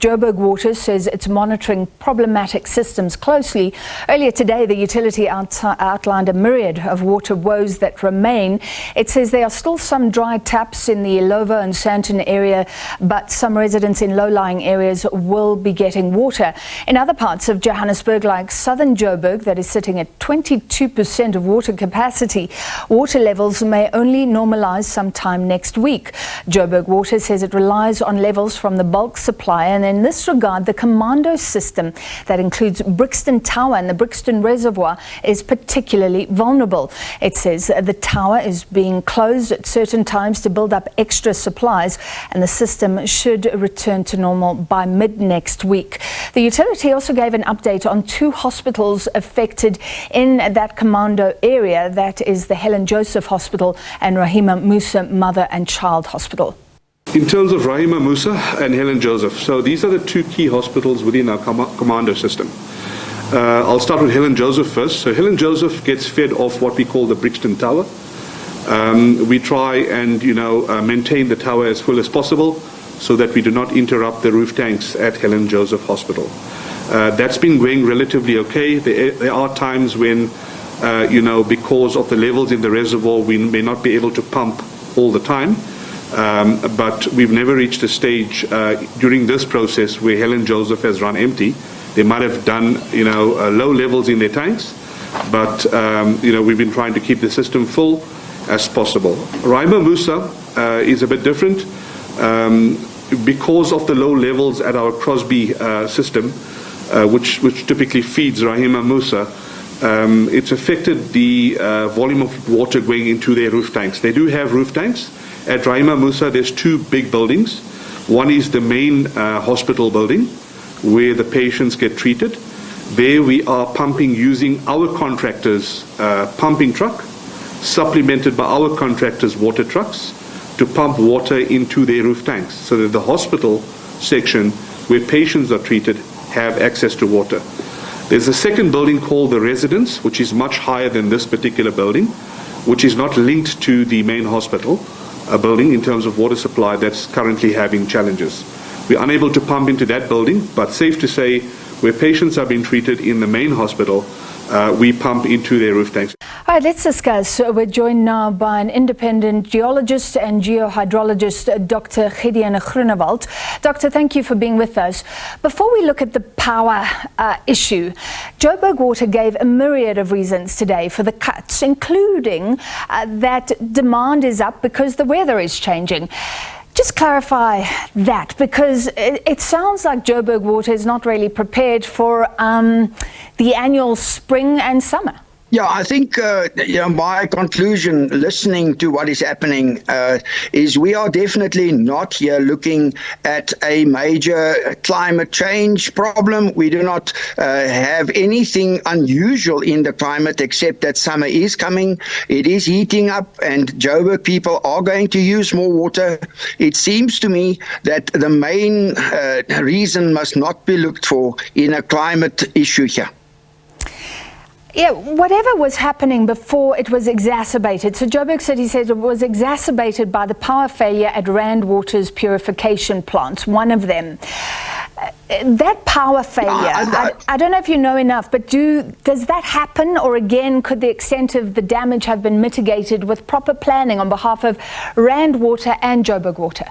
Joburg Water says it's monitoring problematic systems closely. Earlier today, the utility outlined a myriad of water woes that remain. It says there are still some dry taps in the Illovo and Sandton area, but some residents in low-lying areas will be getting water. In other parts of Johannesburg, like southern Joburg, that is sitting at 22% of water capacity, water levels may only normalise sometime next week. Joburg Water says it relies on levels from the Bulk Supplier, and in this regard, the Commando system that includes Brixton Tower and the Brixton reservoir is particularly vulnerable. It says the tower is being closed at certain times to build up extra supplies, and the system should return to normal by mid-next week. The utility also gave an update on 2 hospitals affected in that Commando area, that is the Helen Hospital and Rahima Moosa Mother and Child Hospital. In terms of Rahima Moosa and Helen Joseph, so these are the 2 key hospitals within our Commando system. I'll start with Helen Joseph first. So Helen Joseph gets fed off what we call the Brixton Tower. We try and maintain the tower as full as possible so that we do not interrupt the roof tanks at Helen Joseph Hospital. That's been going relatively okay. There are times when, because of the levels in the reservoir, we may not be able to pump all the time. But we've never reached a stage during this process where Helen Joseph has run empty. They might have done, low levels in their tanks, but, we've been trying to keep the system full as possible. Rahima Moosa is a bit different because of the low levels at our Crosby system, which typically feeds Rahima Moosa. It's affected the volume of water going into their roof tanks. They do have roof tanks. At Rahima Moosa, there's 2 big buildings. One is the main hospital building where the patients get treated. There we are pumping using our contractors' pumping truck, supplemented by our contractors' water trucks to pump water into their roof tanks so that the hospital section where patients are treated have access to water. There's a second building called the residence, which is much higher than this particular building, which is not linked to the main hospital building in terms of water supply, that's currently having challenges. We're unable to pump into that building, but safe to say where patients are being treated in the main hospital, we pump into their roof tanks. All right, let's discuss. We're joined now by an independent geologist and geohydrologist, Dr. Gideon Groenewald. Doctor, thank you for being with us. Before we look at the power issue, Joburg Water gave a myriad of reasons today for the cuts, including that demand is up because the weather is changing. Just clarify that, because it sounds like Joburg Water is not really prepared for the annual spring and summer. Yeah, I think my conclusion, listening to what is happening, is we are definitely not here looking at a major climate change problem. We do not have anything unusual in the climate except that summer is coming. It is heating up and Joburg people are going to use more water. It seems to me that the main reason must not be looked for in a climate issue here. Yeah, whatever was happening before, it was exacerbated. So Joburg City says it was exacerbated by the power failure at Rand Water's purification plants, one of them. That power failure, I don't know if you know enough, but does that happen, or again, could the extent of the damage have been mitigated with proper planning on behalf of Rand Water and Joburg Water?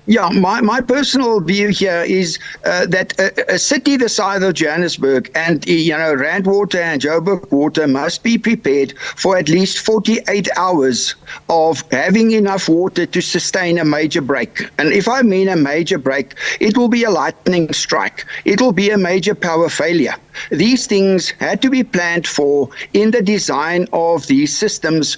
Yeah, my personal view here is that a city the size of Johannesburg and, Rand Water and Joburg Water must be prepared for at least 48 hours of having enough water to sustain a major break. And if I mean a major break, it will be a lightning strike. It will be a major power failure. These things had to be planned for in the design of these systems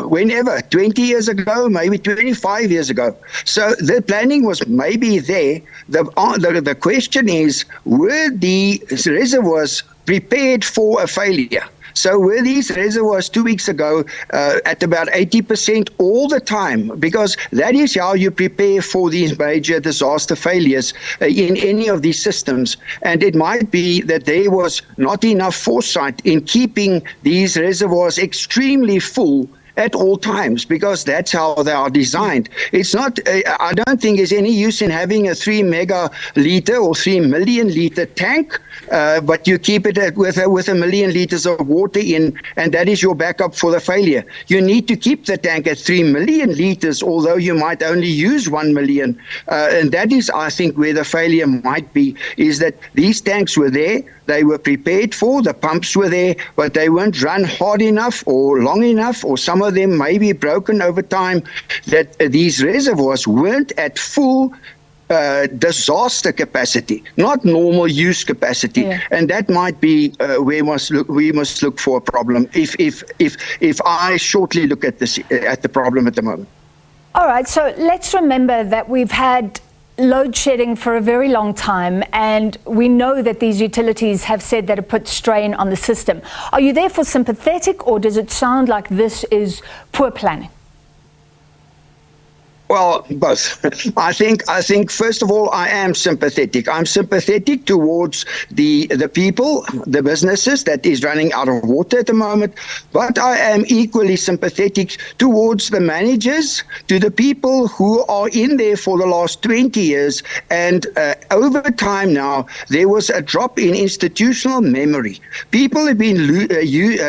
whenever, 20 years ago, maybe 25 years ago. So the planning was maybe there. The question is, were the reservoirs prepared for a failure? So were these reservoirs 2 weeks ago at about 80% all the time? Because that is how you prepare for these major disaster failures in any of these systems. And it might be that there was not enough foresight in keeping these reservoirs extremely full at all times, because that's how they are designed. It's not, I don't think there's any use in having a 3 megaliter or 3 million liter tank, but you keep it with a million liters of water in, and that is your backup for the failure. You need to keep the tank at 3 million liters, although you might only use 1 million. And that is, I think, where the failure might be, is that these tanks were there, they were prepared for, the pumps were there, but they weren't run hard enough or long enough, or some of them may be broken over time, that these reservoirs weren't at full disaster capacity, not normal use capacity. Yeah. And that might be where we must look for a problem, if I shortly look at the problem at the moment. All right, so let's remember that we've had load shedding for a very long time, and we know that these utilities have said that it puts strain on the system. Are you therefore sympathetic, or does it sound like this is poor planning? Well, both. I think first of all, I am sympathetic. I'm sympathetic towards the people, the businesses that is running out of water at the moment, but I am equally sympathetic towards the managers, to the people who are in there for the last 20 years. And over time now, there was a drop in institutional memory. People have been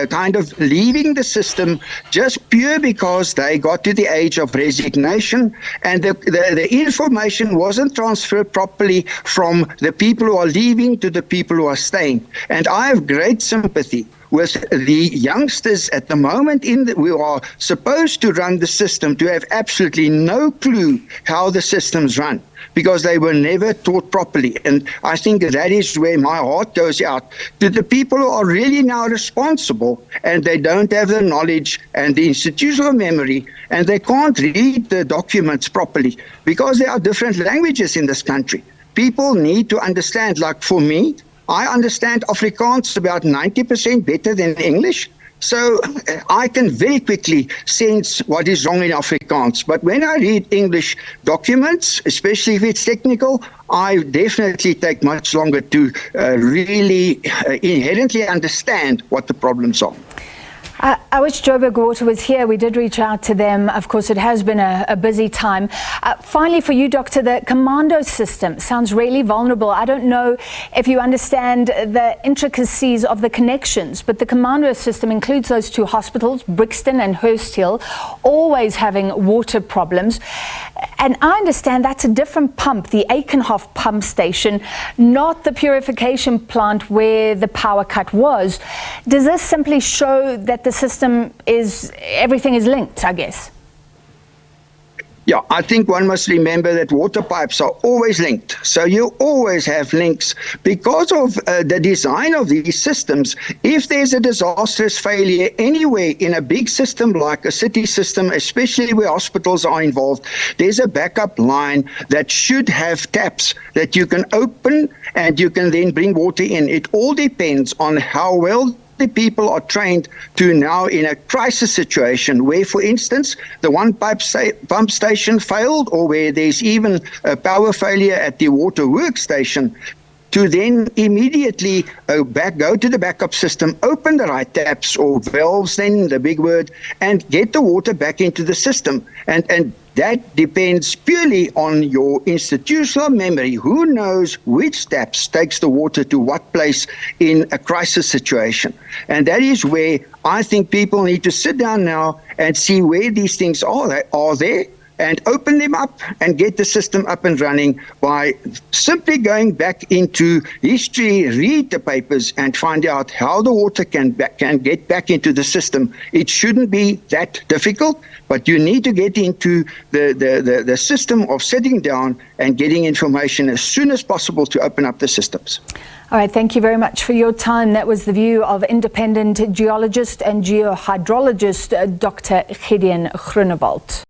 kind of leaving the system just pure because they got to the age of resignation, and the information wasn't transferred properly from the people who are leaving to the people who are staying. And I have great sympathy with the youngsters at the moment who are supposed to run the system, to have absolutely no clue how the systems run, because they were never taught properly. And I think that is where my heart goes out to the people who are really now responsible, and they don't have the knowledge and the institutional memory, and they can't read the documents properly, because there are different languages in this country. People need to understand, like for me, I understand Afrikaans about 90% better than English. So I can very quickly sense what is wrong in Afrikaans. But when I read English documents, especially if it's technical, I definitely take much longer to really inherently understand what the problems are. I wish Joburg Water was here. We did reach out to them. Of course, it has been a busy time. Finally, for you, Doctor, the Commando system sounds really vulnerable. I don't know if you understand the intricacies of the connections, but the Commando system includes those two hospitals, Brixton and Hurst Hill, always having water problems. And I understand that's a different pump, the Aikenhof pump station, not the purification plant where the power cut was. Does this simply show that the system everything is linked, I guess? Yeah, I think one must remember that water pipes are always linked. So you always have links because of the design of these systems. If there's a disastrous failure anywhere in a big system like a city system, especially where hospitals are involved, there's a backup line that should have taps that you can open and you can then bring water in. It all depends on how well the people are trained to now in a crisis situation where, for instance, the one pump station failed, or where there's even a power failure at the water workstation, to then immediately go to the backup system, open the right taps or valves, then the big word, and get the water back into the system. And that depends purely on your institutional memory. Who knows which taps takes the water to what place in a crisis situation? And that is where I think people need to sit down now and see where these things are there, and open them up and get the system up and running by simply going back into history, read the papers, and find out how the water can get back into the system. It shouldn't be that difficult, but you need to get into the system of sitting down and getting information as soon as possible to open up the systems. All right, thank you very much for your time. That was the view of independent geologist and geohydrologist Dr. Gideon Groenewald.